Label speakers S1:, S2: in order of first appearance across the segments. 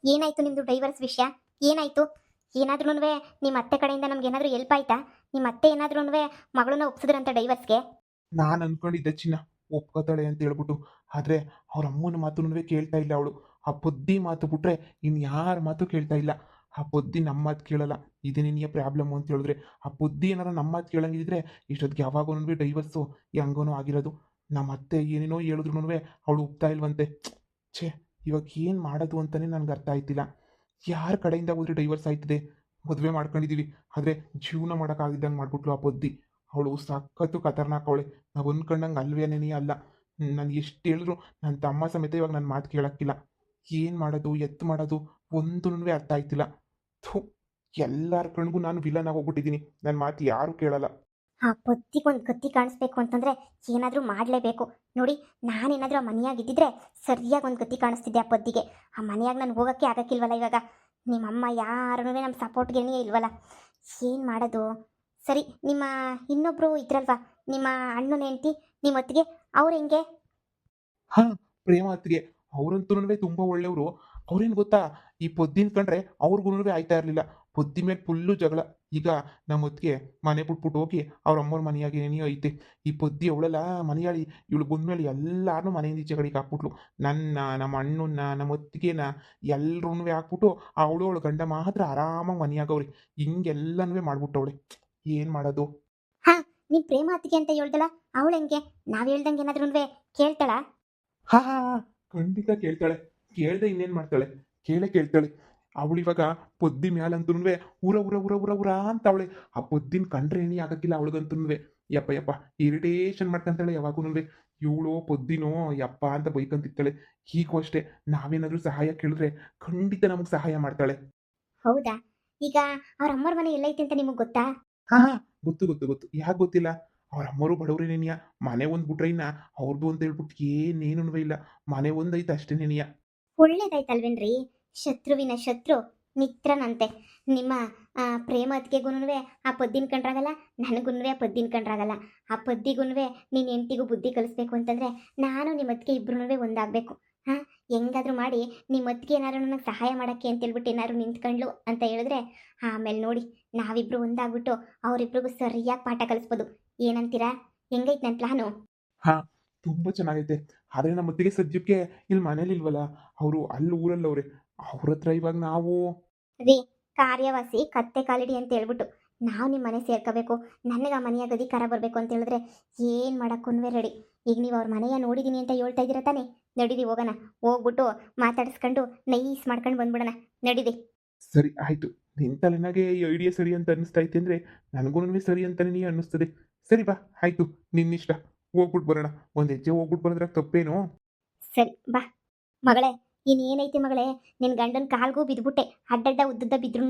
S1: ಏನಾಯ್ತು ನಿಮ್ಮದು ಡೈವರ್ಸ್ ವಿಷಯ? ಏನಾಯ್ತು? ಏನಾದ್ರೂ ನಿಮ್ಮ ಅತ್ತೆ ಕಡೆಯಿಂದ ನಮ್ಗೆ ಏನಾದರೂ ಹೆಲ್ಪ್ ಆಯ್ತಾ? ನಿಮ್ಮ ಅತ್ತೆ ಏನಾದ್ರೂ ಮಗಳನ್ನ ಒಪ್ಸಿದ್ರಂತ ಡೈವರ್ಸ್ಗೆ?
S2: ನಾನು ಅನ್ಕೊಂಡಿದ್ದೆ ಚಿನ್ನ ಒಪ್ಕೋತಾಳೆ ಅಂತ ಹೇಳ್ಬಿಟ್ಟು. ಆದರೆ ಅವ್ರ ಅಮ್ಮನ ಮಾತುನೂ ಕೇಳ್ತಾ ಇಲ್ಲ ಅವಳು. ಆ ಬುದ್ಧಿ ಮಾತು ಬಿಟ್ರೆ ಇನ್ಯಾರ ಮಾತು ಕೇಳ್ತಾ ಇಲ್ಲ. ಆ ಬುದ್ಧಿ ನಮ್ಮ ಮಾತು ಕೇಳಲ್ಲ. ಇದು ನಿನಗೆ ಪ್ರಾಬ್ಲಮ್ಮು ಅಂತ ಹೇಳಿದ್ರೆ, ಆ ಬುದ್ಧಿ ಏನಾರ ನಮ್ಮ ಮಾತು ಕೇಳಂಗಿದ್ರೆ ಇಷ್ಟೊತ್ತಿಗೆ ಯಾವಾಗೂ ಡೈವರ್ಸು ಹೆಂಗೋನೋ ಆಗಿರೋದು. ನಮ್ಮ ಅತ್ತೆ ಏನೇನೋ ಹೇಳಿದ್ರು ಅವಳು ಒಪ್ತಾ ಇಲ್ವಂತೆ. ಛೇ, ಇವಾಗ ಏನು ಮಾಡೋದು ಅಂತಲೇ ನನಗೆ ಅರ್ಥ ಆಯ್ತಿಲ್ಲ. ಯಾರ ಕಡೆಯಿಂದ ಹೋದ್ರೆ ಡೈವರ್ಸ್ ಆಯ್ತದೆ? ಮದುವೆ ಮಾಡ್ಕೊಂಡಿದ್ದೀವಿ, ಆದರೆ ಜೀವನ ಮಾಡೋಕ್ಕಾಗಿದ್ದಂಗೆ ಮಾಡ್ಬಿಟ್ಲು ಆ ಬುದ್ಧಿ. ಅವಳು ಸಖತ್ತು ಖತರ್ನಾಕ್ ಅವಳೆ. ನಾವು ಅಂದ್ಕೊಂಡಂಗೆ ಅಲ್ವೇನೇ ಅಲ್ಲ. ನಾನು ಎಷ್ಟು ಹೇಳಿದ್ರು ನನ್ನ ತಮ್ಮ ಸಮೇತ ಇವಾಗ ನನ್ನ ಮಾತು ಕೇಳೋಕ್ಕಿಲ್ಲ. ಏನು ಮಾಡೋದು ಎತ್ತು ಮಾಡೋದು ಒಂದೂ ಅರ್ಥ ಆಯ್ತಿಲ್ಲ. ಥು, ಎಲ್ಲರ ಕಣ್ಗೂ ನಾನು ವಿಲನ್ ಆಗಿ ಹೋಗ್ಬಿಟ್ಟಿದ್ದೀನಿ. ನನ್ನ ಮಾತು ಯಾರೂ ಕೇಳಲ್ಲ.
S1: ಆ ಪೊತ್ತಿಗೊಂದು ಗತಿ ಕಾಣಿಸ್ಬೇಕು ಅಂತಂದ್ರೆ ಏನಾದರೂ ಮಾಡಲೇಬೇಕು. ನೋಡಿ, ನಾನೇನಾದರೂ ಆ ಮನೆಯಾಗಿದ್ದಿದ್ರೆ ಸರಿಯಾಗಿ ಒಂದು ಗತಿ ಕಾಣಿಸ್ತಿದ್ದೆ ಆ ಪೊದ್ದಿಗೆ. ಆ ಮನೆಯಾಗ ನಾನು ಹೋಗೋಕ್ಕೆ ಆಗಕ್ಕಿಲ್ವಲ್ಲ ಇವಾಗ. ನಿಮ್ಮಮ್ಮ ಯಾರೂ ನಮ್ಮ ಸಪೋರ್ಟ್ಗೇನೇ ಇಲ್ವಲ್ಲ. ಏನು ಮಾಡೋದು? ಸರಿ, ನಿಮ್ಮ ಇನ್ನೊಬ್ಬರು ಇದ್ರಲ್ವಾ, ನಿಮ್ಮ ಅಣ್ಣನ ಹೆಂಡ್ತಿ, ನಿಮ್ಮ ಹೊತ್ತಿಗೆ, ಅವ್ರು ಹೆಂಗೆ?
S2: ಹಾಂ, ಪ್ರೇಮ ಅತ್ತಿಗೆ ಅವರಂತೂ ತುಂಬ ಒಳ್ಳೆಯವರು. ಅವ್ರೇನು ಗೊತ್ತಾ, ಈ ಪೊದ್ದಿನ ಕಂಡ್ರೆ ಅವ್ರಿಗೂ ಆಯ್ತಾ ಇರಲಿಲ್ಲ. ಪೊದ್ದಿ ಮೇಲೆ ಫುಲ್ಲು ಜಗಳ. ಈಗ ನಮ್ಮ ಹೊತ್ತಿಗೆ ಮನೆ ಬಿಟ್ಬಿಟ್ಟು ಹೋಗಿ ಅವ್ರ ಅಮ್ಮವ್ರ ಮನೆಯಾಗಿ ಏನೇ ಐತೆ. ಈ ಪೊದ್ದಿ ಅವಳೆಲ್ಲ ಮನೆಯಾಳಿ ಇವಳು ಬಂದ್ಮೇಲೆ ಎಲ್ಲಾರನ್ನೂ ಮನೆಯಿಂದ ಈಚೆ ಕಡೆಗೆ ಹಾಕ್ಬಿಟ್ಲು. ನನ್ನ, ನಮ್ಮ ಅಣ್ಣನ, ನಮ್ಮ ಹೊತ್ತಿಗೆನ ಎಲ್ಲರೂ ಹಾಕ್ಬಿಟ್ಟು ಅವಳು ಗಂಡ ಮಾತ್ರ ಆರಾಮಾಗಿ ಮನೆಯಾಗವ್ರಿ. ಹಿಂಗೆಲ್ಲನೂ ಮಾಡ್ಬಿಟ್ಟವಳೆ. ಏನು ಮಾಡೋದು?
S1: ಹಾ, ನಿಮ್ಮ ಪ್ರೇಮ ಅತ್ತಿಗೆ ಅಂತ ಹೇಳ್ದಲ್ಲ, ಅವಳು ಹೆಂಗೆ? ನಾವು ಹೇಳ್ದಂಗೆ ಏನಾದ್ರೂ ಕೇಳ್ತಾಳ?
S2: ಹಾಂ ಹಾಂ ಹಾಂ, ಖಂಡಿತ ಕೇಳ್ತಾಳೆ. ಕೇಳ್ದೆ ಇನ್ನೇನು ಮಾಡ್ತಾಳೆ? ಕೇಳೇ ಕೇಳ್ತಾಳೆ. ಅವಳಿವಾಗ ಪೊದ್ದಿ ಮ್ಯಾಲಂತೂ ಉರ ಉರ ಉರ ಉರ ಉರ ಅಂತ ಅವಳೆ. ಆ ಪೊದ್ದಿನ ಕಂಡ್ರೆ ಏನೇ ಆಗಕ್ಕಿಲ್ಲ ಅವಳಿಗಂತೂ. ಯಪ್ಪ ಯಪ್ಪ, ಇರಿಟೇಷನ್ ಮಾಡ್ಕೊಂತಾಳೆ ಯಾವಾಗೂ. ಇವಳು ಪೊದ್ದಿನೋ ಯಪ್ಪ ಅಂತ ಬೈಕಂತಿರ್ತಾಳೆ. ಹೀಗೂ ಅಷ್ಟೇ, ನಾವೇನಾದರೂ ಸಹಾಯ ಕೇಳಿದ್ರೆ ಖಂಡಿತ ನಮಗೆ ಸಹಾಯ ಮಾಡ್ತಾಳೆ.
S1: ಹೌದಾ? ಈಗ ಅವ್ರ ಅಮ್ಮರ ಮನೆ ಎಲ್ಲೈತೆ ಅಂತ ನಿಮಗೆ ಗೊತ್ತಾ?
S2: ಹಾಂ ಹಾಂ, ಗೊತ್ತು ಗೊತ್ತು ಗೊತ್ತು. ಯಾಕೆ ಗೊತ್ತಿಲ್ಲ? ಅವ್ರ ಅಮ್ಮರು ಬಡವ್ರೇನೇನಿಯ. ಮನೆ ಒಂದು ಬಿಟ್ರೆ ಇನ್ನ ಅವ್ರದ್ದು ಅಂತ ಹೇಳ್ಬಿಟ್ಟು ಏನೇನೂ ಇಲ್ಲ. ಮನೆ ಒಂದೈತೆ ಅಷ್ಟೇನೇನಿಯ.
S1: ಒಳ್ಳೇದಾಯ್ತಲ್ವೇನ್ರಿ? ಶತ್ರುವಿನ ಶತ್ರು ಮಿತ್ರನಂತೆ. ನಿಮ್ಮ ಪ್ರೇಮ ಅತ್ತಿಗೆಗೂ ಆ ಪೊದ್ದಿನ ಕಂಡ್ರಾಗಲ್ಲ, ನನಗೂ ಆ ಪೊದ್ದಿನ ಕಂಡ್ರಾಗಲ್ಲ. ಆ ಪೊದ್ದಿಗೂ ನಿನ್ನ ಹೆಂಡ್ತಿಗೂ ಬುದ್ಧಿ ಕಲಿಸ್ಬೇಕು ಅಂತಂದರೆ ನಾನು ನಿಮ್ಮ ಅತ್ತಿಗೆ ಇಬ್ಬರೂ ಒಂದಾಗಬೇಕು. ಹಾಂ, ಹೆಂಗಾದ್ರೂ ಮಾಡಿ ನಿಮ್ಮ ಅತ್ತಿಗೆ ಏನಾದ್ರು ನನಗೆ ಸಹಾಯ ಮಾಡೋಕ್ಕೆ ಅಂತೇಳ್ಬಿಟ್ಟು ಏನಾದ್ರು ನಿಂತ್ಕೊಂಡ್ಲು ಅಂತ ಹೇಳಿದ್ರೆ ಆಮೇಲೆ ನೋಡಿ, ನಾವಿಬ್ಬರು ಒಂದಾಗ್ಬಿಟ್ಟು ಅವರಿಬ್ರಿಗೂ ಸರಿಯಾಗಿ ಪಾಠ ಕಲಿಸ್ಬೋದು. ಏನಂತೀರಾ? ಹೆಂಗೈತೆ ನನ್ನ ಪ್ಲಾನು?
S2: ಹಾಂ, ತುಂಬ ಚೆನ್ನಾಗೈತೆ. ಆದರೆ ನಮ್ಮ ಅತ್ತಿಗೆ ಸದ್ಯಕ್ಕೆ ಇಲ್ಲಿ ಮನೇಲಿ ಇಲ್ವಲ್ಲ, ಅವರು ಅಲ್ಲಿ ಊರಲ್ಲವ್ರೆ. ಅವ್ರ ಹತ್ರ ಇವಾಗ ನಾವು
S1: ರೀ, ಕಾರ್ಯವಾಸಿ ಕತ್ತೆ ಕಾಲಿಡಿ ಅಂತ ಹೇಳ್ಬಿಟ್ಟು ನಾವು ನಿಮ್ಮ ಮನೆ ಸೇರ್ಕೋಬೇಕು, ನನಗೆ ಆ ಮನೆಯ ಗದಿಕಾರ ಬರಬೇಕು ಅಂತ ಹೇಳಿದ್ರೆ ಏನು ಮಾಡೋಕ್ಕೂ ರೆಡಿ. ಈಗ ನೀವು ಅವ್ರ ಮನೆಯ ನೋಡಿದ್ದೀನಿ ಅಂತ ಹೇಳ್ತಾ ಇದ್ದೀರ ತಾನೇ? ನಡೀರಿ ಹೋಗೋಣ. ಹೋಗ್ಬಿಟ್ಟು ಮಾತಾಡಿಸ್ಕೊಂಡು ನೈಸ್ ಮಾಡ್ಕೊಂಡು ಬಂದ್ಬಿಡೋಣ. ನಡೀರಿ.
S2: ಸರಿ ಆಯಿತು. ನಿನ್ನ ತಲೆನಾಗೆ ಈ ಐಡಿಯಾ ಸರಿ ಅಂತ ಅನ್ನಿಸ್ತೈತೆ ಅಂದರೆ ನನಗೂ ಸರಿ ಅಂತಲೇ ಅನ್ನಿಸ್ತದೆ. ಸರಿ ಬಾ, ಆಯಿತು, ನಿನ್ನಿಷ್ಟ. ಹೋಗ್ಬಿಟ್ಟು ಬರೋಣ. ಒಂದು ಹೆಜ್ಜೆ ಹೋಗ್ಬಿಟ್ಟು ಬರೋದ್ರಾಗ ತಪ್ಪೇನು?
S1: ಸರಿ ಬಾ. ಮಗಳೇ, ಇನ್ನೇನೈತಿ ಮಗಳೇ, ನಿನ್ನ ಗಂಡನ ಕಾಲ್ಗೂ ಬಿದ್ದುಬಿಟ್ಟೆ. ಅಡ್ಡಡ್ಡ ಉದ್ದದ್ದ ಬಿದ್ರೂ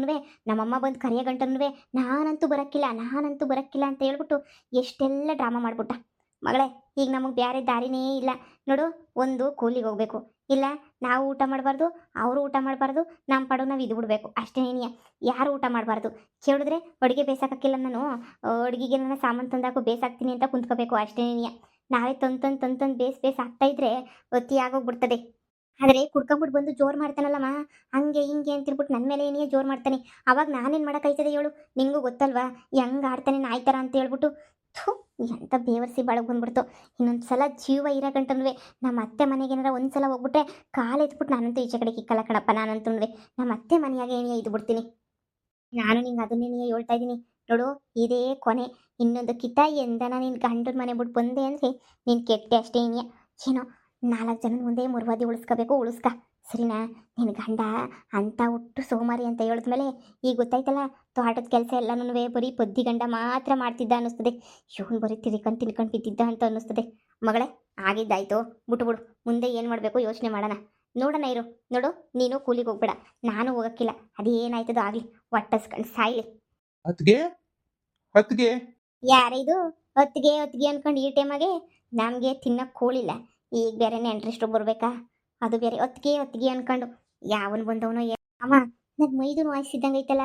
S1: ನಮ್ಮಮ್ಮ ಬಂದು ಕರೆಯ ಗಂಟನೂ ನಾನಂತೂ ಬರೋಕ್ಕಿಲ್ಲ, ನಾನಂತೂ ಬರೋಕ್ಕಿಲ್ಲ ಅಂತ ಹೇಳ್ಬಿಟ್ಟು ಎಷ್ಟೆಲ್ಲ ಡ್ರಾಮಾ ಮಾಡ್ಬಿಟ್ಟ. ಮಗಳೇ, ಈಗ ನಮಗೆ ಬೇರೆ ದಾರಿನೇ ಇಲ್ಲ ನೋಡು. ಒಂದು ಕೂಲಿಗೆ ಹೋಗಬೇಕು, ಇಲ್ಲ ನಾವು ಊಟ ಮಾಡಬಾರ್ದು, ಅವರು ಊಟ ಮಾಡಬಾರ್ದು, ನಮ್ಮ ಪಡು ನಾವು ಇದು ಬಿಡಬೇಕು ಅಷ್ಟೇನೇನಿಯ. ಯಾರು ಊಟ ಮಾಡಬಾರ್ದು. ಕೇಳಿದ್ರೆ ಅಡುಗೆ ಬೇಯಿಸೋಕ್ಕಿಲ್ಲ, ನಾನು ಅಡುಗೆಗೆ ನನ್ನ ಸಾಮಾನು ತಂದಾಕು ಬೇಯಿಸಾಕ್ತೀನಿ ಅಂತ ಕುಂತ್ಕೋಬೇಕು ಅಷ್ಟೇನೇನಿಯ. ನಾವೇ ತಂದು ಬೇಸ್ ಆಗ್ತಾಯಿದ್ರೆ ಒತ್ತಿ ಆಗೋಗ್ಬಿಡ್ತದೆ. ಆದರೆ ಕುಡ್ಕೊಂಬಿಟ್ಟು ಬಂದು ಜೋರು ಮಾಡ್ತಾನಲ್ಲಮ್ಮ, ಹಂಗೆ ಹಿಂಗೆ ಅಂತಿರ್ಬಿಟ್ಟು ನನ್ನ ಮೇಲೆ ಏನೇ ಜೋರು ಮಾಡ್ತಾನೆ. ಅವಾಗ ನಾನೇನು ಮಾಡೋಕ್ಕಾಯ್ತದೆ ಹೇಳು? ನಿನಗೂ ಗೊತ್ತಲ್ವಾ ಹೆಂಗೆ ಆಡ್ತಾನೆ ನಾಯಿ ಥರ ಅಂತ ಹೇಳ್ಬಿಟ್ಟು. ಥು, ಎಂಥ ಬೇವರ್ಸಿ ಬಾಳಗೆ ಬಂದ್ಬಿಡ್ತು. ಇನ್ನೊಂದು ಸಲ ಜೀವ ಇರೋ ಗಂಟನೂ ನಮ್ಮ ಅತ್ತೆ ಮನೆಗೆ ಏನಾರ ಒಂದು ಸಲ ಹೋಗ್ಬಿಟ್ಟೆ ಕಾಲೆತ್ಬಿಟ್ಟು ನಾನಂತೂ ಈಚೆ ಕಡೆಗೆ ಇಕ್ಕಲ್ಲ ಕಣಪ್ಪ. ನಾನಂತೂ ನಮ್ಮ ಅತ್ತೆ ಮನೆಯಾಗೆ ಏನೇ ಇದು ಬಿಡ್ತೀನಿ. ನಾನು ನಿಂಗೆ ಅದನ್ನೇ ಹೇಳ್ತಾ ಇದ್ದೀನಿ ನೋಡು. ಇದೇ ಕೊನೆ. ಇನ್ನೊಂದು ಕಿತಾಯಿ ಎಂದನ ನಿನ್ನ ಗಂಡನ ಮನೆ ಬಿಟ್ಟು ಬಂದೆ ಅಂದರೆ ನೀನು ಕೆಟ್ಟೆ ಅಷ್ಟೇ. ಏನೋ 4 ಜನದ ಮುಂದೆ ಮುರ್ವಾದಿ ಉಳಿಸ್ಕೋಬೇಕು, ಉಳಿಸ್ಕ ಸರಿನಾ? ನಿನ್ನ ಗಂಡ ಅಂತ ಹುಟ್ಟು ಸೋಮಾರಿ ಅಂತ ಹೇಳಿದ್ಮೇಲೆ ಈಗ ಗೊತ್ತಾಯ್ತಲ್ಲ, ತೋಟದ ಕೆಲಸ ಎಲ್ಲನೂ ಬರೀ ಪೊದ್ದಿ ಗಂಡ ಮಾತ್ರ ಮಾಡ್ತಿದ್ದ ಅನ್ನಿಸ್ತದೆ. ಇವನು ಬರೀ ತಿನ್ಕೊಂಡು ಬಿದ್ದಿದ್ದ ಅಂತ ಅನ್ನಿಸ್ತದೆ. ಮಗಳೇ, ಆಗಿದ್ದಾಯ್ತು, ಬಿಟ್ಬಿಡು. ಮುಂದೆ ಏನು ಮಾಡಬೇಕು ಯೋಚನೆ ಮಾಡೋಣ. ನೋಡೋಣ ಇರು. ನೋಡು, ನೀನು ಕೂಲಿಗೆ ಹೋಗ್ಬೇಡ, ನಾನು ಹೋಗೋಕ್ಕಿಲ್ಲ. ಅದೇನಾಯ್ತದೋ ಆಗಲಿ, ಒಟ್ಟಸ್ಕೊಂಡು ಸಾಯ್ಲಿ.
S2: ಅತ್ಗೆ ಅತ್ಗೆ
S1: ಯಾರಿದು ಹೊತ್ತಿಗೆ ಹೊತ್ತಿಗೆ ಅನ್ಕೊಂಡು ಈ ಟೈಮಾಗೆ? ನಮಗೆ ತಿನ್ನಕ್ಕೆ ಕೂಳಿಲ್ಲ, ಈಗ ಬೇರೆ ನೆಂಟ್ರಿಷ್ಟು ಬರಬೇಕಾ? ಅದು ಬೇರೆ ಹೊತ್ತಿಗೆ ಅನ್ಕೊಂಡು ಯಾವನು ಬಂದವನೋ ಅಮ್ಮ. ನನ್ನ ಮೈದು ವಾಯಿಸಿದ್ದಂಗೆ ಐತಲ್ಲ,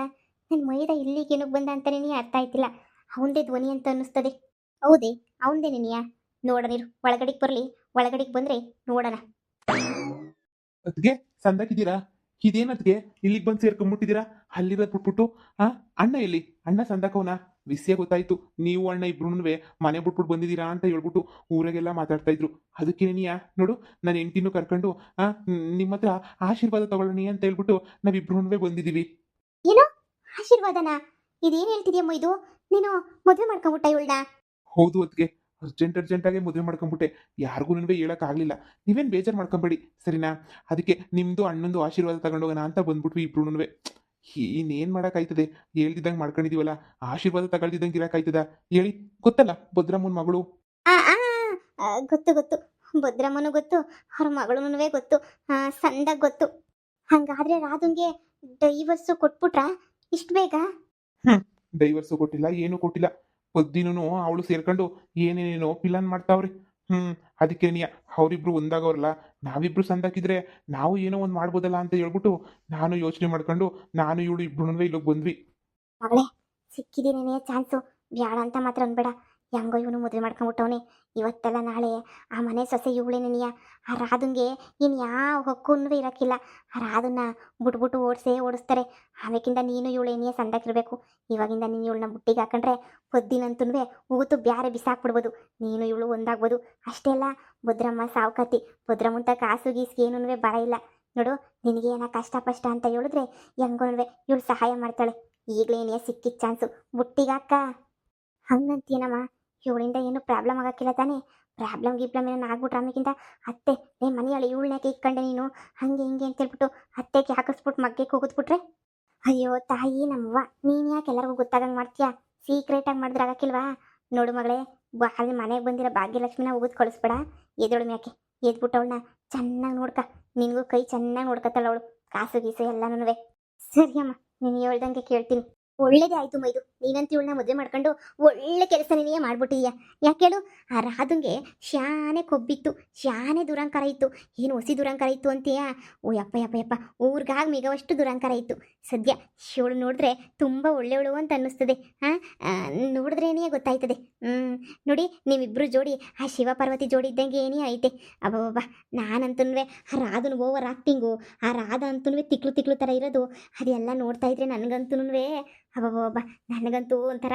S1: ನನ್ನ ಮೈದ ಇಲ್ಲಿಗೆ ಏನಕ್ಕೆ ಬಂದ ಅಂತಾನೇ ಅರ್ಥ ಆಯ್ತಿಲ್ಲ. ಅವನದೇ ಧ್ವನಿ ಅಂತ ಅನ್ನಿಸ್ತದೆ. ಹೌದೇ, ಅವನದೇ ನೆನೆಯ? ನೋಡೋಣಿರು, ಒಳಗಡೆಗೆ ಬರಲಿ. ಒಳಗಡೆಗೆ ಬಂದರೆ ನೋಡೋಣ.
S2: ಅತ್ಗೆ ಸಂದಾಕಿದ್ದೀರಾ? ಇದೇನದ್ಗೆ ಇಲ್ಲಿಗೆ ಬಂದು ಸೇರ್ಕೊಂಡ್ಬಿಟ್ಟಿದ್ದೀರಾ? ಅಲ್ಲಿರೋದು ಬಿಟ್ಬಿಟ್ಟು ಆ ಅಣ್ಣ ಎಲ್ಲಿ? ಅಣ್ಣ ಸಂದಕವನ? ವಿಷಯ ಗೊತ್ತಾಯ್ತು. ನೀವು ಅಣ್ಣ ಇಬ್ರುನುವೆ ಮನೆ ಬಿಟ್ಬಿಟ್ಟು ಬಂದಿದ್ದೀರಾ ಅಂತ ಹೇಳ್ಬಿಟ್ಟು ಊರಾಗೆಲ್ಲ ಮಾತಾಡ್ತಾ ಇದ್ರು. ಅದಕ್ಕೆ ನೀಯಾ ನೋಡು, ನನ್ನ ಹೆಂಡ್ತಿನೂ ಕರ್ಕೊಂಡು ನಿಮ್ಮ ಹತ್ರ ಆಶೀರ್ವಾದ ತಗೊಳ್ಳೋಣ ಅಂತ ಹೇಳ್ಬಿಟ್ಟು ನಾವಿಬ್ರುನುವೆ ಬಂದಿದ್ದೀವಿ.
S1: ಏನೋ ಆಶೀರ್ವಾದನ? ಇದೇನು ಹೇಳ್ತಿದ್ಯಮ್ಮ ಇದು? ನೀನು ಮದುವೆ ಮಾಡ್ಕೊಂಬಿಟ್ಟ ಇವಳನ್ನ?
S2: ಹೌದು ಅದಕ್ಕೆ ಅರ್ಜೆಂಟಾಗೆ ಮದುವೆ ಮಾಡ್ಕೊಂಬಿಟ್ಟೆ. ಯಾರಿಗೂ ಹೇಳೋಕ್ಕಾಗಲಿಲ್ಲ. ನೀವೇನು ಬೇಜಾರು ಮಾಡ್ಕೊಂಬೇಡಿ ಸರಿನಾ? ಅದಕ್ಕೆ ನಿಮ್ಮದು ಅಣ್ಣಂದು ಆಶೀರ್ವಾದ ತಗೊಂಡೋಗೋಣ ಅಂತ ಬಂದ್ಬಿಟ್ವಿ ಇಬ್ರುನುವೆ. ಇನ್ನೇನು ಮಾಡೋಕ್ಕಾಯ್ತದೆ? ಹೇಳ್ದಿದ್ದಂಗೆ ಮಾಡ್ಕೊಂಡಿದ್ದೀವಲ್ಲ, ಆಶೀರ್ವಾದ ತಗೊಳ್ದಿದ್ದಂಗೆ ಇರೋಕ್ಕಾಯ್ತದ ಹೇಳಿ? ಗೊತ್ತಲ್ಲ ಭದ್ರಮ್ಮನ ಮಗಳು.
S1: ಆ ಆ ಗೊತ್ತು ಗೊತ್ತು. ಭದ್ರಮ್ಮನೂ ಗೊತ್ತು, ಅವ್ರ ಮಗಳೂ ಗೊತ್ತು, ಸಂದಾಗ ಗೊತ್ತು. ಹಂಗಾದ್ರೆ ರಾಧುಂಗೆ ಡೈವರ್ಸು ಕೊಟ್ಬಿಟ್ರಾ ಇಷ್ಟು ಬೇಗ?
S2: ಡೈವರ್ಸು ಕೊಟ್ಟಿಲ್ಲ, ಏನೂ ಕೊಟ್ಟಿಲ್ಲ. ಪೊದ್ದಿನೂ ಅವಳು ಸೇರ್ಕೊಂಡು ಏನೇನೇನೋ ಪ್ಲಾನ್ ಮಾಡ್ತಾವ್ರಿ. ಅದಕ್ಕೆ ನೀ ಅವರಿಬ್ರು ಒಂದಾಗವ್ರಲ್ಲ, ನಾವಿಬ್ರು ಸಂದಾಕಿದ್ರೆ ನಾವು ಏನೋ ಒಂದು ಮಾಡ್ಬೋದಲ್ಲ ಅಂತ ಹೇಳ್ಬಿಟ್ಟು ನಾನು ಯೋಚನೆ ಮಾಡ್ಕೊಂಡು ನಾನು ಇವಳು ಇಬ್ರು ಇಲ್ಲಿಗೆ ಬಂದ್ವಿ.
S1: ಮಗಳೇ, ಸಿಕ್ಕಿದೀನೇನೇ ಚಾನ್ಸು. ಬ್ಯಾಡ ಅಂತ ಮಾತ್ರ ಅನ್ಬೇಡ. ಹೆಂಗೋ ಇವನು ಮದುವೆ ಮಾಡ್ಕೊಂಬಿಟ್ಟವನೆ. ಇವತ್ತೆಲ್ಲ ನಾಳೆ ಆ ಮನೆ ಸೊಸೆ ಇವಳೇನೆಯ. ಆ ರಾಧುಂಗೆ ಇನ್ನು ಯಾವ ಹಕ್ಕೂ ಇರೋಕ್ಕಿಲ್ಲ. ಆ ರಾಧನ್ನ ಬಿಟ್ಬಿಟ್ಟು ಓಡಿಸ್ತಾರೆ. ಆಮೇಕಿಂದ ನೀನು ಇವಳೇನೆಯ ಸಂದಾಕಿರ್ಬೇಕು. ಇವಾಗಿಂದ ನೀನು ಇವಳನ್ನ ಬುಟ್ಟಿಗೆ ಹಾಕೊಂಡ್ರೆ ಹೊದ್ದಿನಂತೂ ಊತು ಬ್ಯಾರೆ ಬಿಸಾಕ್ಬಿಡ್ಬೋದು. ನೀನು ಇವಳು ಒಂದಾಗ್ಬೋದು. ಅಷ್ಟೇ ಅಲ್ಲ, ಭದ್ರಮ್ಮ ಸಾವುಕಾತಿ. ಭದ್ರಮ್ಮಂತ ಕಾಸು ಗೀಸ್ಗೆ ಏನೂ ಬರ ಇಲ್ಲ ನೋಡು. ನಿನಗೆ ಏನೋ ಕಷ್ಟ ಅಂತ ಹೇಳಿದ್ರೆ ಹೆಂಗೋನ್ವೆ ಇವಳು ಸಹಾಯ ಮಾಡ್ತಾಳೆ. ಈಗಲೇನೇ ಸಿಕ್ಕಿದ ಚಾನ್ಸು, ಬುಟ್ಟಿಗಾಕ. ಹಂಗಂತೀನಮ್ಮ? ಇವಳಿಂದ ಏನು ಪ್ರಾಬ್ಲಮ್ ಆಗಕ್ಕಿಲ್ಲ ತಾನೇ? ಗಿಬ್ಲಮ್ ಏನೋ ಆಗ್ಬಿಟ್ರೆ ಆಮೇಕಿಂತ ಅತ್ತೆ ಮನೆಯಳು ಇವಳನ್ಯಾಕೆ ಇಕ್ಕೊಂಡೆ ನೀನು ಹಂಗೆ ಹಿಂಗೆ ಅಂತ ಹೇಳ್ಬಿಟ್ಟು ಅತ್ತೆಗೆ ಹಾಕಿಸ್ಬಿಟ್ಟು ಮಗ್ಗೆ ಕೂಗಿದ್ಬಿಟ್ರೆ? ಅಯ್ಯೋ ತಾಯಿ ನಮ್ಮವ್ವ, ನೀನು ಯಾಕೆ ಎಲ್ಲರಿಗೂ ಗೊತ್ತಾಗಂಗೆ ಮಾಡ್ತೀಯಾ? ಸೀಕ್ರೆಟಾಗಿ ಮಾಡಿದ್ರೆ ಆಗಕ್ಕಿಲ್ವಾ? ನೋಡು ಮಗಳೇ, ಅಲ್ಲಿ ಮನೆಗೆ ಬಂದಿರೋ ಭಾಗ್ಯಲಕ್ಷ್ಮಿನ ಹೋಗೋದು ಕಳಿಸ್ಬೇಡ. ಎದೊಳು ಯಾಕೆ ಎದ್ಬಿಟ್ಟು ಅವಳನ್ನ ಚೆನ್ನಾಗಿ ನೋಡ್ಕ. ನಿನಗೂ ಕೈ ಚೆನ್ನಾಗಿ ನೋಡ್ಕತ್ತಾಳ ಅವಳು, ಕಾಸು ಗೀಸು ಎಲ್ಲನೂ. ಸರಿ ಅಮ್ಮ, ನೀನು ಹೇಳ್ದಂಗೆ ಕೇಳ್ತೀನಿ. ಒಳ್ಳೇದೇ ಆಯ್ತು ಮೈದು. ನೀನಂತ ಇವಳನ್ನ ಮದುವೆ ಮಾಡ್ಕೊಂಡು ಒಳ್ಳೆ ಕೆಲಸ ನೀನೇ ಮಾಡ್ಬಿಟ್ಟಿದೀಯ. ಯಾಕೆ ಹೇಳು? ಆ ರಾಧುಂಗೆ ಶಾನೆ ಕೊಬ್ಬಿತ್ತು, ಶಾನೆ ದುರಂಕಾರ ಇತ್ತು. ಏನು ಹೊಸಿ ದುರಂಕಾರ ಇತ್ತು ಅಂತೀಯ? ಓ ಯಪ್ಪ, ಊರಿಗಾಗಿ ಮಿಗವಷ್ಟು ದುರಂಕಾರ ಇತ್ತು. ಸದ್ಯ ಇವಳು ನೋಡಿದ್ರೆ ತುಂಬ ಒಳ್ಳೆಯವಳು ಅಂತ ಅನ್ನಿಸ್ತದೆ. ನೋಡಿದ್ರೇನೇ ಗೊತ್ತಾಯ್ತದೆ. ನೋಡಿ, ನೀವಿಬ್ಬರು ಜೋಡಿ ಆ ಶಿವ ಪಾರ್ವತಿ ಜೋಡಿ ಇದ್ದಂಗೆ ಏನೇ ಐತೆ. ಅಬ್ಬಬ್ಬ, ನಾನಂತೂ ಆ ರಾಧನ ಓವರ್ ಆಕ್ಟಿಂಗು, ಆ ರಾಧ ಅಂತೂ ತಿಕ್ಲು ಥರ ಇರೋದು, ಅದೆಲ್ಲ ನೋಡ್ತಾ ಇದ್ರೆ ನನಗಂತೂ ಅಬ್ಬಬ್ಬ, ನನಗಂತೂ ಒಂಥರ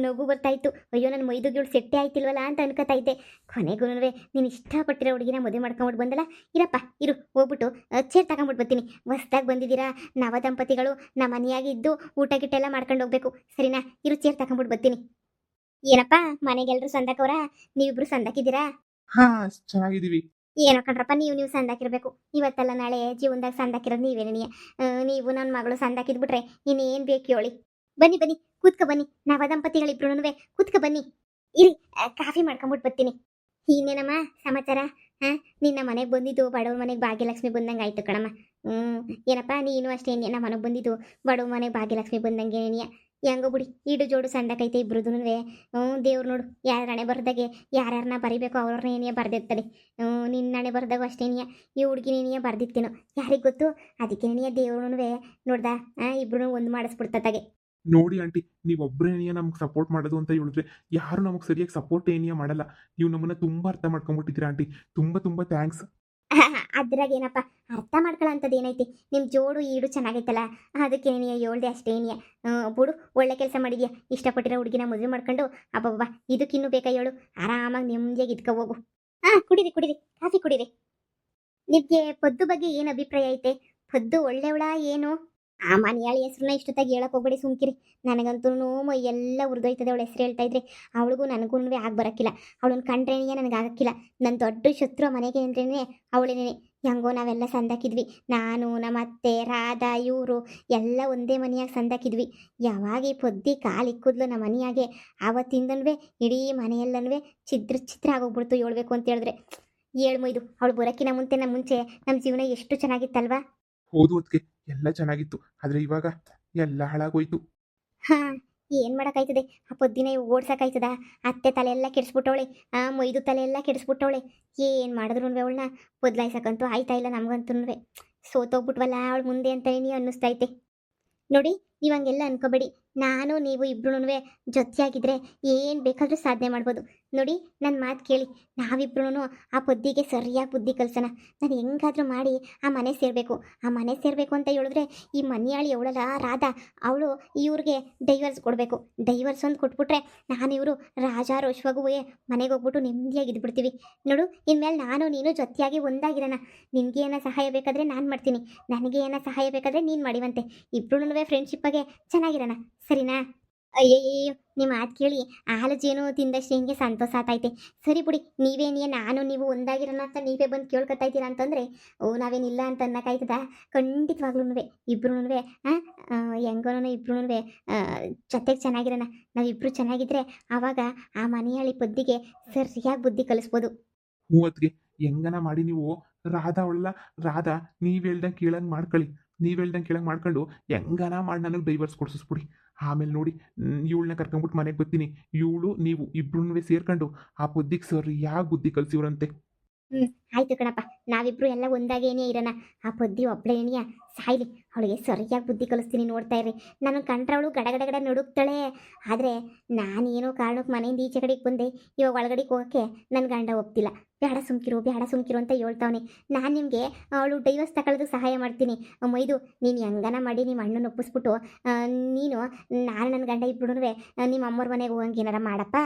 S1: ನಗು ಬರ್ತಾಯಿತ್ತು. ಅಯ್ಯೋ, ನನ್ನ ಮೈದುಗಳು ಸೆಟ್ಟೆ ಆಯ್ತಿಲ್ವಲ್ಲ ಅಂತ ಅನ್ಕೋತಾ ಇದ್ದೆ. ಕೊನೆಗೂ ನೀನು ಇಷ್ಟಪಟ್ಟಿರೋ ಹುಡುಗಿನ ಮದುವೆ ಮಾಡ್ಕೊಂಬಿಟ್ಟು ಬಂದಲ್ಲ. ಇರಪ್ಪ ಇರು, ಹೋಗ್ಬಿಟ್ಟು ಚೇರ್ ತಗೊಂಬಿಟ್ಟು ಬರ್ತೀನಿ. ಹೊಸ್ದಾಗಿ ಬಂದಿದ್ದೀರಾ ನವ ದಂಪತಿಗಳು, ನಮ್ಮ ಮನೆಯಾಗಿ ಇದ್ದು ಊಟ ಗಿಟ್ಟೆಲ್ಲ ಮಾಡ್ಕೊಂಡು ಹೋಗ್ಬೇಕು ಸರಿನಾ? ಇರು, ಚೇರ್ ತಗೊಂಬಿಟ್ಟು ಬರ್ತೀನಿ. ಏನಪ್ಪ ಮನೆಗೆಲ್ಲರೂ ಸಂದಾಕವ್ರ? ನೀವಿಬ್ರು ಸಂದಾಕಿದ್ದೀರಾ?
S2: ಚೆನ್ನಾಗಿದ್ದೀವಿ.
S1: ಏನೋ ಕಣ್ರಪ್ಪ, ನೀವು ಸಂದಾಕಿರ್ಬೇಕು. ಇವತ್ತೆಲ್ಲ ನಾಳೆ ಜೀವನದಾಗ ಸಂದಾಕಿರೋದು ನೀವೇನೇ. ನೀವು ನನ್ನ ಮಗಳು ಸಂದಾಕಿದ್ಬಿಟ್ರೆ ಇನ್ನೇನು ಬೇಕು ಹೇಳಿ? ಬನ್ನಿ ಕೂತ್ಕೊ ಬನ್ನಿ. ನವ ದಂಪತಿಗಳಿಬ್ರು ಕೂತ್ಕೊ ಬನ್ನಿ. ಇರಿ, ಕಾಫಿ ಮಾಡ್ಕೊಂಬಿಟ್ಟು ಬರ್ತೀನಿ. ಇನ್ನೇನಮ್ಮ ಸಮಾಚಾರ? ನಿನ್ನ ಮನೆಗೆ ಬಂದಿದ್ದು ಬಡವ್ರ ಮನೆಗೆ ಭಾಗ್ಯಲಕ್ಷ್ಮಿ ಬಂದಂಗೆ ಆಯ್ತು ಕಣಮ್ಮ. ಏನಪ್ಪ ನೀನು ಅಷ್ಟೇ ನಮ್ಮ ಮನೆಗೆ ಬಂದಿದ್ದು ಬಡವ್ರ ಮನೆಗೆ ಭಾಗ್ಯಲಕ್ಷ್ಮಿ ಬಂದಂಗೆ ಏನಿಯ. ಹೆಂಗೋ ಬಿಡಿ, ಈಡು ಜೋಡು ಸಂದಕೈತೆ ಇಬ್ರದೂ. ದೇವ್ರು ನೋಡು, ಯಾರ ಹಣೆ ಬರ್ದಾಗೆ ಯಾರ್ಯಾರನ್ನ ಬರಿಬೇಕು ಅವ್ರನ್ನ ಏನಿಯ ಬರ್ದಿರ್ತಾರೆ. ನಿನ್ನ ಹಣೆ ಬರ್ದಾಗೂ ಅಷ್ಟೇನಿಯ, ಈ ಹುಡುಗಿನೇನಿಯ ಬರ್ದಿತ್ತೇನೋ ಯಾರಿಗೆ ಗೊತ್ತು. ಅದಕ್ಕೇನಿಯ ದೇವ್ರು ನೋಡ್ದ ಇಬ್ರು ಒಂದು ಮಾಡಿಸ್ಬಿಡ್ತಾಗೆ.
S2: ನೋಡಿ ಆಂಟಿ, ನೀವೊಬ್ಬರೇನಿಯ ನಮ್ಗೆ ಸಪೋರ್ಟ್ ಮಾಡೋದು ಅಂತ ಹೇಳಿದ್ರೆ ಯಾರು ನಮಗೆ ಸರಿಯಾಗಿ ಸಪೋರ್ಟ್ ಏನಿಯ ಮಾಡಲ್ಲ. ನೀವು ನಮ್ಮನ್ನ ತುಂಬ ಅರ್ಥ ಮಾಡ್ಕೊಂಡ್ಬಿಟ್ಟಿದ್ದೀರಾ ಆಂಟಿ. ತುಂಬ ಥ್ಯಾಂಕ್ಸ್.
S1: ಅದ್ರಾಗ ಏನಪ್ಪ ಅರ್ಥ ಮಾಡ್ಕೊಳ್ಳೋಂಥದ್ದು ಏನೈತಿ? ನಿಮ್ಮ ಜೋಡು ಈಡು ಚೆನ್ನಾಗೈತಲ್ಲ, ಅದಕ್ಕೇನಿಯ ಹೇಳ್ದೆ ಅಷ್ಟೇನಿಯ. ಬಿಡು, ಒಳ್ಳೆ ಕೆಲಸ ಮಾಡಿದ್ಯಾ. ಇಷ್ಟಪಟ್ಟಿರೋ ಹುಡುಗಿನ ಮದುವೆ ಮಾಡ್ಕೊಂಡು ಅಬ್ಬಬ್ಬ, ಇದಕ್ಕಿನ್ನೂ ಬೇಕಾ ಹೇಳು? ಆರಾಮಾಗಿ ನೆಮ್ಮದಿಯಾಗಿ ಇದ್ಕೊ ಹೋಗು. ಕುಡೀರಿ, ಕಾಫಿ ಕುಡೀರಿ. ನಿಮಗೆ ಪದ್ದು ಬಗ್ಗೆ ಏನು ಅಭಿಪ್ರಾಯ ಐತೆ? ಪದ್ದು ಒಳ್ಳೆಯವಳ ಏನು? ಆ ಮನೆಯಾಳಿ ಹೆಸ್ರನ್ನ ಇಷ್ಟೊತ್ತಾಗಿ ಹೇಳಕ್ ಹೋಗ್ಬೇಡಿ, ಸುಮ್ಕಿರಿ. ನನಗಂತೂ ಮೈ ಎಲ್ಲ ಉರಿದೋಯ್ತದೆ ಅವಳ ಹೆಸ್ರು ಹೇಳ್ತಾ ಇದ್ರೆ. ಅವಳಿಗೂ ನನಗೂ ಆಗ ಬರೋಕ್ಕಿಲ್ಲ. ಅವಳನ್ನ ಕಂಡ್ರೇನೆಯೇ ನನಗಾಗಕ್ಕಿಲ್ಲ. ನನ್ನ ದೊಡ್ಡ ಶತ್ರು ಮನೆಗೆ ಅಂದ್ರೇನೆ ಅವಳೇನೇ. ಹೆಂಗೋ ನಾವೆಲ್ಲ ಸಂದಾಕಿದ್ವಿ, ನಾನು ನಮ್ಮ ಅತ್ತೆ ರಾಧಾ ಇವರು ಎಲ್ಲ ಒಂದೇ ಮನೆಯಾಗ ಸಂದಾಕಿದ್ವಿ. ಯಾವಾಗ ಈ ಪೊದ್ದಿ ಕಾಲಿಕ್ಕುದ್ಲು ನಮ್ಮ ಮನೆಯಾಗೆ ಆವತ್ತಿಂದನೂ ಇಡೀ ಮನೆಯಲ್ಲನೂ ಚಿತ್ರ ಆಗೋಗ್ಬಿಡ್ತು ಹೇಳ್ಬೇಕು ಅಂತ ಹೇಳಿದ್ರೆ. ಹೇಳ್ಮೊಯ್ದು, ಅವಳು ಬರೋಕ್ಕಿಂತ ಮುಂಚೆ ನಮ್ಮ ಜೀವನ ಎಷ್ಟು ಚೆನ್ನಾಗಿತ್ತಲ್ವಾ?
S2: ಹೌದು, ಅದಕ್ಕೆ ಎಲ್ಲ ಚೆನ್ನಾಗಿತ್ತು. ಆದರೆ ಇವಾಗ ಎಲ್ಲ ಹಾಳಾಗೋಯ್ತು.
S1: ಏನು ಮಾಡೋಕ್ಕಾಯ್ತದೆ? ಆ ಪೊದ್ದಿನ ಓಡ್ಸೋಕ್ಕಾಯ್ತದ? ಅತ್ತೆ ತಲೆ ಎಲ್ಲ ಕೆಡಿಸ್ಬಿಟ್ಟವಳೆ, ಮೊಯ್ದು ತಲೆ ಎಲ್ಲ ಕೆಡಿಸ್ಬಿಟ್ಟವಳೆ. ಏನು ಮಾಡಿದ್ರು ಅವಳನ್ನ ಬದಲಾಯಿಸಕ್ಕಂತೂ ಆಯ್ತಾ ಇಲ್ಲ ನಮಗಂತೂ. ಸೋತೋಗ್ಬಿಟ್ವಲ್ಲ ಅವಳು ಮುಂದೆ ಅಂತ ನೀವು ಅನ್ನಿಸ್ತೈತೆ. ನೋಡಿ, ನೀವು ಹಂಗೆಲ್ಲ ಅನ್ಕೋಬೇಡಿ. ನಾನು ನೀವು ಇಬ್ರು ಜೊತೆಯಾಗಿದ್ರೆ ಏನು ಬೇಕಾದರೂ ಸಾಧನೆ ಮಾಡ್ಬೋದು. ನೋಡಿ ನನ್ನ ಮಾತು ಕೇಳಿ, ನಾವಿಬ್ರು ಆ ಪೊದ್ದಿಗೆ ಸರಿಯಾಗಿ ಬುದ್ಧಿ ಕಲ್ಸೋಣ. ನಾನು ಹೆಂಗಾದ್ರೂ ಮಾಡಿ ಆ ಮನೆ ಸೇರಬೇಕು. ಆ ಮನೆ ಸೇರಬೇಕು ಅಂತ ಹೇಳಿದ್ರೆ ಈ ಮನೆಯಾಳಿ ಅವಳಲ್ಲ ರಾಧಾ, ಅವಳು ಇವ್ರಿಗೆ ಡೈವರ್ಸ್ ಕೊಡಬೇಕು. ಡೈವರ್ಸ್ ಒಂದು ಕೊಟ್ಬಿಟ್ರೆ ನಾನು ಇವರು ರಾಜ ರೋಷವಾಗೂ ಮನೆಗೆ ಹೋಗ್ಬಿಟ್ಟು ನೆಮ್ಮದಿಯಾಗಿ ಇದ್ಬಿಡ್ತೀವಿ. ನೋಡು, ಇನ್ಮೇಲೆ ನಾನು ನೀನು ಜೊತೆಯಾಗಿ ಒಂದಾಗಿರೋಣ. ನಿನಗೆ ಏನೋ ಸಹಾಯ ಬೇಕಾದರೆ ನಾನು ಮಾಡ್ತೀನಿ, ನನಗೆ ಏನೋ ಸಹಾಯ ಬೇಕಾದರೆ ನೀನು ಮಾಡಿವಂತೆ. ಇಬ್ರು ಫ್ರೆಂಡ್ಶಿಪ್ಪಾಗೆ ಚೆನ್ನಾಗಿರೋಣ, ಸರಿನಾ? ಅಯ್ಯಯ್ಯೋ, ನಿಮ್ಮ ಮಾತು ಕೇಳಿ ಹಾಲು ಜೇನು ತಿಂದಷ್ಟು ಹಿಂಗೆ ಸಂತೋಷ ಆತೈತೆ. ಸರಿ ಬಿಡಿ, ನೀವೇನಿಯೇ ನಾನು ನೀವು ಒಂದಾಗಿರೋಣ ಅಂತ ನೀವೇ ಬಂದು ಕೇಳ್ಕೊತಾ ಇದ್ದೀರಾ ಅಂತಂದರೆ ನಾವೇನಿಲ್ಲ ಅಂತ ಅನ್ನೋಕ್ಕಾಯ್ತದ? ಖಂಡಿತವಾಗ್ಲೂ ಇಬ್ರು ಹೆಂಗೋನೋ ಇಬ್ರು ಜೊತೆಗೆ ಚೆನ್ನಾಗಿರೋಣ. ನಾವಿಬ್ಬರು ಚೆನ್ನಾಗಿದ್ರೆ ಆವಾಗ ಆ ಮನೆಯಾಳಿ ಪೊದ್ದಿಗೆ ಸರಿಯಾಗಿ ಬುದ್ಧಿ ಕಲಿಸ್ಬೋದು.
S2: ಮೂವತ್ತಿಗೆ ಹೆಂಗನ ಮಾಡಿ ನೀವು ರಾಧಾ ಅವಳಲ್ಲ, ರಾಧಾ ನೀವು ಹೇಳ್ದಂಗೆ ಕೇಳಂಗೆ ಮಾಡ್ಕೊಳ್ಳಿ. ನೀವು ಹೇಳ್ದಂಗೆ ಕೇಳಂಗೆ ಮಾಡ್ಕೊಂಡು ಹೆಂಗನ ಮಾಡಿ ನನಗೆ ಡೈವರ್ಸ್ ಕೊಡಿಸ್ಬಿಡಿ. ಆಮೇಲೆ ನೋಡಿ, ಇವಳನ್ನ ಕರ್ಕೊಂಬಿಟ್ಟು ಮನೆಗೆ ಬರ್ತೀನಿ. ಇವಳು ನೀವು ಇಬ್ರು ಸೇರ್ಕೊಂಡು ಆ ಬುದ್ಧಿಗೆ ಸರಿಯಾಗಿ ಬುದ್ಧಿ ಕಲಿಸಿವ್ರಂತೆ.
S1: ಆಯ್ತು ಕಣಪ್ಪ, ನಾವಿಬ್ರು ಎಲ್ಲ ಒಂದಾಗೇನೇ ಇರೋಣ. ಆ ಪೊದ್ದಿ ಒಬ್ಬಳೇ ಏನಿಯ ಸಾಯ್ಲಿ, ಅವಳಿಗೆ ಸರಿಯಾಗಿ ಬುದ್ಧಿ ಕಲಿಸ್ತೀನಿ, ನೋಡ್ತಾ ಇರ್ರಿ. ನನ್ನ ಕಂಡ್ರವಳು ಗಡಗಡಗಡ ನಡುಗ್ತಾಳೆ. ಆದರೆ ನಾನೇನೋ ಕಾರಣಕ್ಕೆ ಮನೆಯಿಂದ ಈಚೆ ಕಡೆಗೆ ಬಂದೆ. ಇವಾಗ ಒಳಗಡೆಗೆ ಹೋಗೋಕ್ಕೆ ನನ್ನ ಗಂಡ ಒಪ್ತಿಲ್ಲ. ಬೇಡ ಸುಮ್ಕಿರು, ಬೇಡ ಸುಮ್ಕಿರು ಅಂತ ಹೇಳ್ತಾವನೆ. ನಾನು ನಿಮಗೆ ಅವಳು ಡೈವರ್ಸ್ ತಗೊಳ್ಳೋದು ಸಹಾಯ ಮಾಡ್ತೀನಿ. ಮೈದು, ನೀನು ಹೆಂಗನ ಮಾಡಿ ನಿಮ್ಮ ಅಣ್ಣನ ಒಪ್ಪಿಸ್ಬಿಟ್ಟು ನೀನು ನಾನು ನನ್ನ ಗಂಡ ಇಬ್ರು ನಿಮ್ಮ ಅಮ್ಮವ್ರ ಮನೆಗೆ ಹೋಗಂಗೆ ಏನಾರ ಮಾಡಪ್ಪ.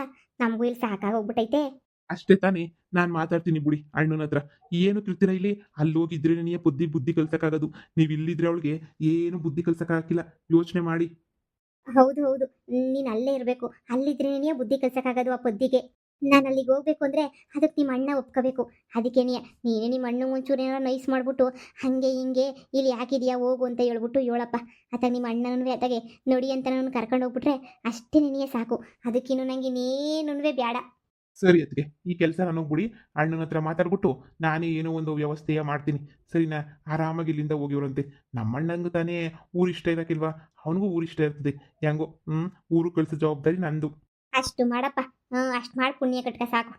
S1: ನಮಗೂ ಇಲ್ಲಿ ಸಾಕಾಗೋಗ್ಬಿಟ್ಟೈತೆ.
S2: ಅಷ್ಟೇ ತಾನೇ, ನಾನು ಮಾತಾಡ್ತೀನಿ ಬಿಡಿ ಅಣ್ಣನ ಹತ್ರ. ಏನು ತಿಳ್ತೀರಾ ಇಲ್ಲಿ? ಅಲ್ಲಿ ಹೋಗಿದ್ರೆ ನೀನು ಬುದ್ಧಿ ಕಲ್ಸಕ್ಕಾಗೋದು. ನೀವು ಇಲ್ಲಿದ್ರೆ ಅವಳಿಗೆ ಏನು ಬುದ್ಧಿ ಕಲ್ಸಕ್ಕಾಗಿಲ್ಲ. ಯೋಚನೆ ಮಾಡಿ.
S1: ಹೌದು ಹೌದು, ನೀನು ಅಲ್ಲೇ ಇರಬೇಕು. ಅಲ್ಲಿದ್ರೇನೇ ಬುದ್ಧಿ ಕಲ್ಸಕ್ಕಾಗೋದು ಆ ಪೊದ್ದಿಗೆ. ನಾನು ಅಲ್ಲಿಗೆ ಹೋಗ್ಬೇಕು ಅಂದರೆ ಅದಕ್ಕೆ ನಿಮ್ಮ ಅಣ್ಣ ಒಪ್ಕೋಬೇಕು. ಅದಕ್ಕೇನೆ ನೀನೇ ನಿಮ್ಮ ಅಣ್ಣ ಒಂಚೂರು ಏನಾರ ನೈಸ್ ಮಾಡಿಬಿಟ್ಟು ಹಾಗೆ ಹಿಂಗೆ ಇಲ್ಲಿ ಯಾಕಿದೆಯಾ ಹೋಗು ಅಂತ ಹೇಳ್ಬಿಟ್ಟು ಹೇಳಪ್ಪ. ಅಥವಾ ನಿಮ್ಮ ಅಣ್ಣನೂ ಅದಾಗೆ ನೋಡಿ ಅಂತ ನಾನು ಕರ್ಕೊಂಡು ಹೋಗ್ಬಿಟ್ರೆ ಅಷ್ಟೇ ನಿನಗೆ ಸಾಕು. ಅದಕ್ಕಿನ್ನು ನನಗೆ ಇನ್ನೇನು ಬೇಡ.
S2: ಸರಿ ಅದಕ್ಕೆ ಈ ಕೆಲಸ ನನಗೆ ಬಿಡಿ. ಅಣ್ಣನ ಹತ್ರ ಮಾತಾಡ್ಬಿಟ್ಟು ನಾನೇ ಏನೋ ಒಂದು ವ್ಯವಸ್ಥೆಯ ಮಾಡ್ತೀನಿ, ಸರಿನಾ? ಆರಾಮಾಗಿ ಇಲ್ಲಿಂದ ಹೋಗಿವ್ರಂತೆ. ನಮ್ಮ ಅಣ್ಣಂಗೂ ತಾನೇ ಊರು ಇಷ್ಟ ಇರೋಕ್ಕಿಲ್ವಾ? ಅವನಿಗೂ ಊರು ಇಷ್ಟ ಇರ್ತದೆ. ಹೆಂಗೋ ಊರು ಕಳಿಸೋ ಜವಾಬ್ದಾರಿ ನಂದು.
S1: ಅಷ್ಟು ಮಾಡಪ್ಪ, ಅಷ್ಟು ಮಾಡಿ ಪುಣ್ಯ ಕಟ್ಕ ಸಾಕು.